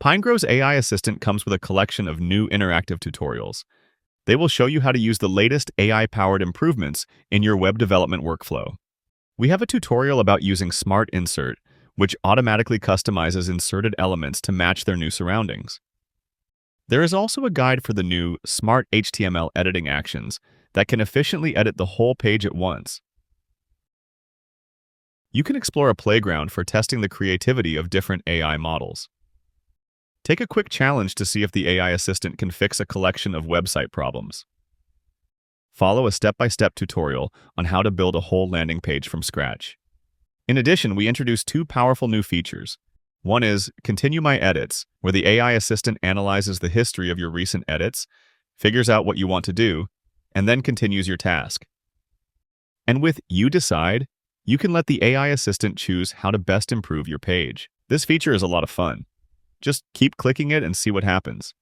Pinegrow's AI assistant comes with a collection of new interactive tutorials. They will show you how to use the latest AI-powered improvements in your web development workflow. We have a tutorial about using Smart Insert, which automatically customizes inserted elements to match their new surroundings. There is also a guide for the new Smart HTML editing actions that can efficiently edit the whole page at once. You can explore a playground for testing the creativity of different AI models. Take a quick challenge to see if the AI assistant can fix a collection of website problems. Follow a step-by-step tutorial on how to build a whole landing page from scratch. In addition, we introduced two powerful new features. One is Continue My Edits, where the AI assistant analyzes the history of your recent edits, figures out what you want to do, and then continues your task. And with You Decide, you can let the AI assistant choose how to best improve your page. This feature is a lot of fun. Just keep clicking it and see what happens.